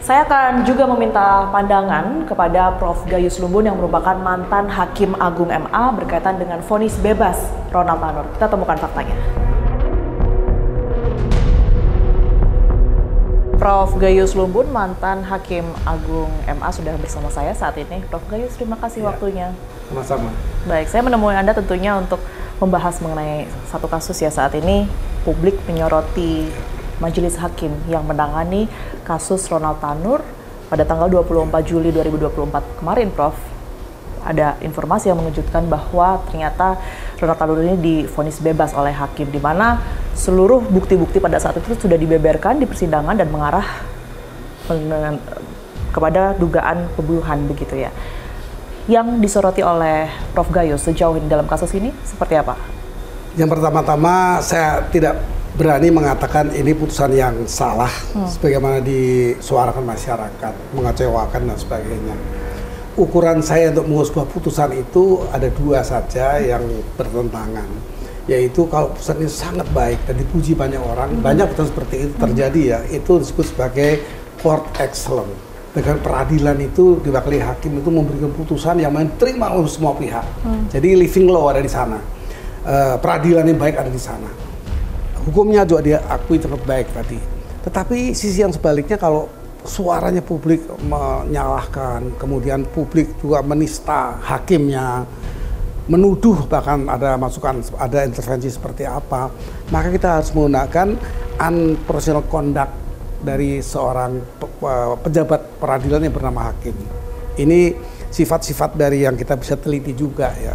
Saya akan juga meminta pandangan kepada Prof. Gayus Lumbun yang merupakan mantan Hakim Agung MA berkaitan dengan vonis bebas Ronald Tanur. Kita temukan faktanya. Prof. Gayus Lumbun, mantan Hakim Agung MA sudah bersama saya saat ini. Prof. Gayus, terima kasih waktunya. Sama-sama. Baik, saya menemui Anda tentunya untuk membahas mengenai satu kasus ya saat ini publik menyoroti Majelis Hakim yang menangani kasus Ronald Tanur pada tanggal 24 Juli 2024 kemarin, Prof. Ada informasi yang mengejutkan bahwa ternyata Ronald Tanur ini divonis bebas oleh hakim, di mana seluruh bukti-bukti pada saat itu sudah dibeberkan di persidangan dan mengarah kepada dugaan pembunuhan begitu ya. Yang disoroti oleh Prof. Gayus sejauh ini dalam kasus ini seperti apa? Yang pertama-tama saya tidak berani mengatakan ini putusan yang salah sebagaimana disuarakan masyarakat, mengecewakan dan sebagainya. Ukuran saya untuk mengurus sebuah putusan itu ada dua saja yang bertentangan, yaitu kalau putusan ini sangat baik dan dipuji banyak orang, banyak putusan seperti itu terjadi ya, itu disebut sebagai court excellent. Dengan peradilan itu diwakili hakim itu memberikan putusan yang diterima oleh semua pihak. Jadi living law ada di sana, peradilan yang baik ada di sana. Hukumnya juga diakui cukup baik tadi. Tetapi sisi yang sebaliknya kalau suaranya publik menyalahkan, kemudian publik juga menista hakimnya, menuduh bahkan ada masukan, ada intervensi seperti apa, maka kita harus menggunakan unprofessional conduct dari seorang pejabat peradilan yang bernama hakim. Ini sifat-sifat dari yang kita bisa teliti juga ya.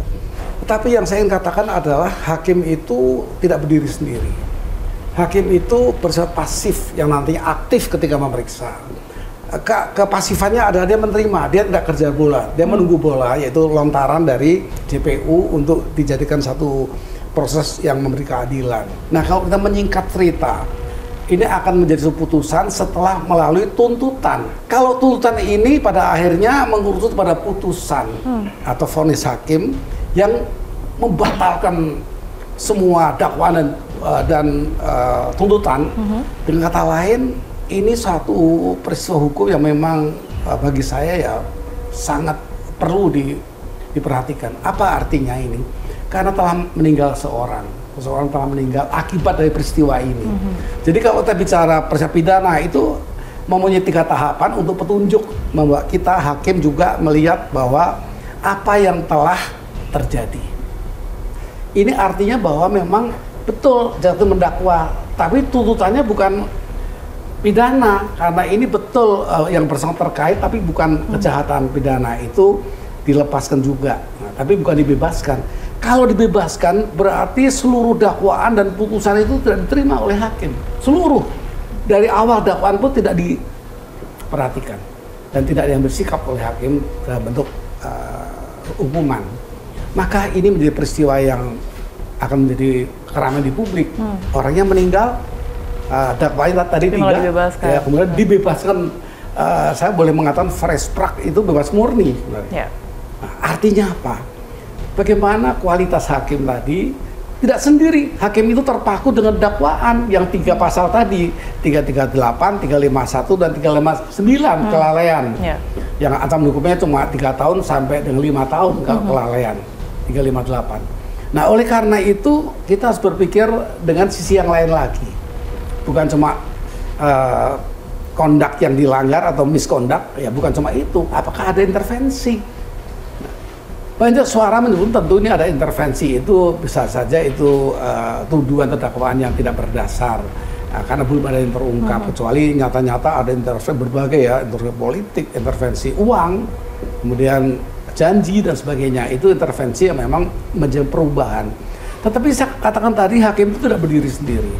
Tetapi yang saya ingin katakan adalah hakim itu tidak berdiri sendiri. Hakim itu bersifat pasif yang nantinya aktif ketika memeriksa. Kepasifannya adalah dia menerima, dia tidak kerja bola, dia menunggu bola, yaitu lontaran dari JPU untuk dijadikan satu proses yang memberi keadilan. Nah, kalau kita menyingkat cerita, ini akan menjadi sebuah putusan setelah melalui tuntutan. Kalau tuntutan ini pada akhirnya mengerucut pada putusan atau vonis hakim yang membatalkan semua dakwaan dan tuntutan. Dengan kata lain, ini satu peristiwa hukum yang memang bagi saya ya sangat perlu diperhatikan. Apa artinya ini? Karena telah meninggal seseorang telah meninggal akibat dari peristiwa ini. Jadi kalau kita bicara persiapan pidana itu mempunyai 3 tahapan untuk petunjuk, membuat kita hakim juga melihat bahwa apa yang telah terjadi. Ini artinya bahwa memang betul jatuh mendakwa, tapi tuntutannya bukan pidana, karena ini betul yang bersangkutan terkait, tapi bukan kejahatan pidana itu dilepaskan juga, tapi bukan dibebaskan. Kalau dibebaskan berarti seluruh dakwaan dan putusan itu tidak diterima oleh hakim. Seluruh dari awal dakwaan pun tidak diperhatikan dan tidak diambil sikap oleh hakim dalam bentuk hukuman. Maka ini menjadi peristiwa yang akan menjadi keramaian di publik. Orangnya meninggal, dakwanya tadi tidak, ya, kemudian dibebaskan. Saya boleh mengatakan fresh track itu bebas murni. Nah, artinya apa? Bagaimana kualitas hakim tadi tidak sendiri. Hakim itu terpaku dengan dakwaan yang 3 pasal tadi, 338, 351 dan 359 kelalaian. Yang ancaman hukumnya cuma 3 tahun sampai dengan 5 tahun kelalaian. 358. Nah, oleh karena itu kita harus berpikir dengan sisi yang lain lagi. Bukan cuma conduct yang dilanggar atau misconduct, ya bukan cuma itu. Apakah ada intervensi? Banyak suara menyebut tentu ini ada intervensi, itu bisa saja itu tuduhan atau dakwaan yang tidak berdasar karena belum ada yang terungkap, kecuali nyata-nyata ada intervensi berbagai ya, intervensi politik, intervensi uang, kemudian janji dan sebagainya. Itu intervensi yang memang menjadi perubahan. Tetapi saya katakan tadi hakim itu tidak berdiri sendiri.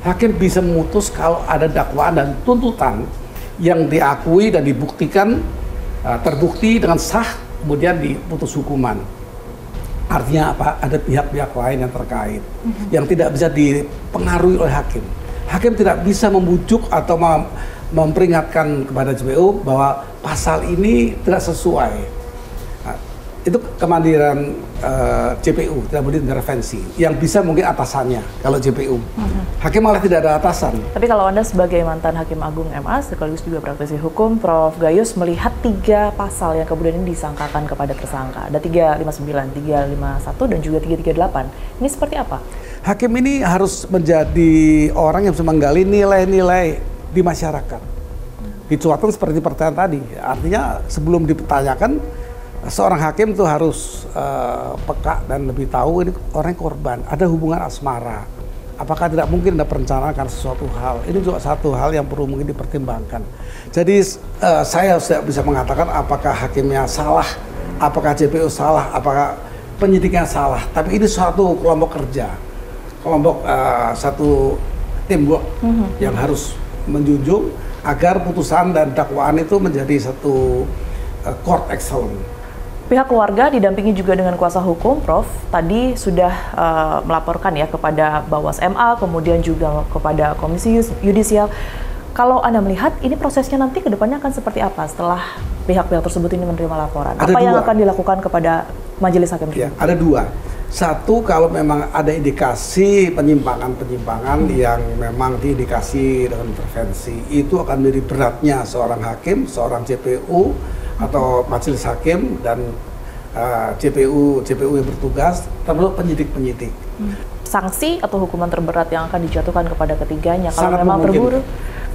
Hakim bisa memutus kalau ada dakwaan dan tuntutan yang diakui dan dibuktikan terbukti dengan sah, kemudian diputus hukuman. Artinya apa? Ada pihak-pihak lain yang terkait, yang tidak bisa dipengaruhi oleh hakim. Hakim tidak bisa membujuk atau memperingatkan kepada JPU bahwa pasal ini tidak sesuai. Nah, itu kemandirian JPU, tidak boleh intervensi. Yang bisa mungkin atasannya kalau JPU. Hakim malah tidak ada atasan. Tapi kalau Anda sebagai mantan Hakim Agung MA, sekaligus juga praktisi hukum, Prof. Gayus melihat 3 pasal yang kemudian ini disangkakan kepada tersangka. Ada 359, 351, dan juga 338. Ini seperti apa? Hakim ini harus menjadi orang yang bisa menggali nilai-nilai di masyarakat. Dicuatkan seperti pertanyaan tadi. Artinya sebelum dipertanyakan, seorang hakim tuh harus peka dan lebih tahu ini orang korban, ada hubungan asmara. Apakah tidak mungkin ada perencanaan karena sesuatu hal? Ini juga satu hal yang perlu mungkin dipertimbangkan. Jadi saya sudah bisa mengatakan apakah hakimnya salah, apakah JPU salah, apakah penyidiknya salah. Tapi ini suatu kelompok kerja, kelompok satu teamwork yang harus menjunjung agar putusan dan dakwaan itu menjadi satu court excellence. Pihak keluarga didampingi juga dengan kuasa hukum, Prof. Tadi sudah melaporkan ya kepada Bawas MA, kemudian juga kepada Komisi Yudisial. Kalau Anda melihat ini prosesnya nanti ke depannya akan seperti apa setelah pihak-pihak tersebut ini menerima laporan? Ada apa yang dua. akan dilakukan kepada majelis hakim? Ya, ada 2. Satu, kalau memang ada indikasi penyimpangan yang memang diindikasi dengan intervensi, itu akan menjadi beratnya seorang hakim, seorang JPU, atau majelis hakim dan JPU yang bertugas, termasuk penyidik-penyidik. Sanksi atau hukuman terberat yang akan dijatuhkan kepada ketiganya kalau Sangat memang memungkinkan.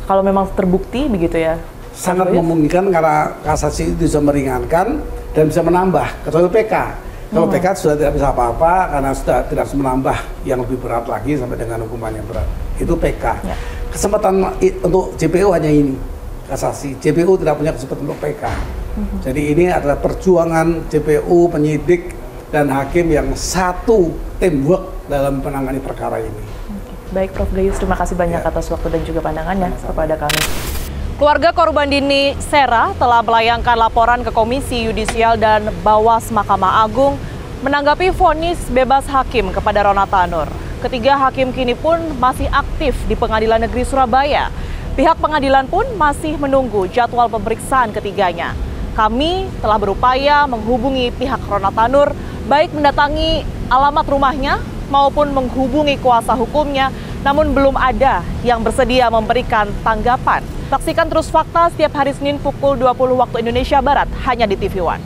kalau memang terbukti begitu ya? Sangat memungkinkan karena kasasi itu bisa meringankan dan bisa menambah, kecuali PK. Kalau PK sudah tidak bisa apa-apa karena sudah tidak bisa menambah yang lebih berat lagi sampai dengan hukuman yang berat. Itu PK. Ya. Kesempatan untuk JPU hanya ini, kasasi. JPU tidak punya kesempatan untuk PK. Jadi ini adalah perjuangan JPU, penyidik, dan hakim yang satu teamwork dalam menangani perkara ini. Baik, Prof. Gayus, terima kasih banyak Ya. atas waktu dan juga pandangannya kepada kami. Keluarga korban Dini Sera telah melayangkan laporan ke Komisi Yudisial dan Bawas Mahkamah Agung menanggapi vonis bebas hakim kepada Rona Thanur. Ketiga hakim kini pun masih aktif di Pengadilan Negeri Surabaya. Pihak pengadilan pun masih menunggu jadwal pemeriksaan ketiganya. Kami telah berupaya menghubungi pihak Rona Thanur, baik mendatangi alamat rumahnya maupun menghubungi kuasa hukumnya, namun belum ada yang bersedia memberikan tanggapan. Saksikan terus Fakta setiap hari Senin pukul 20 waktu Indonesia Barat hanya di TV One.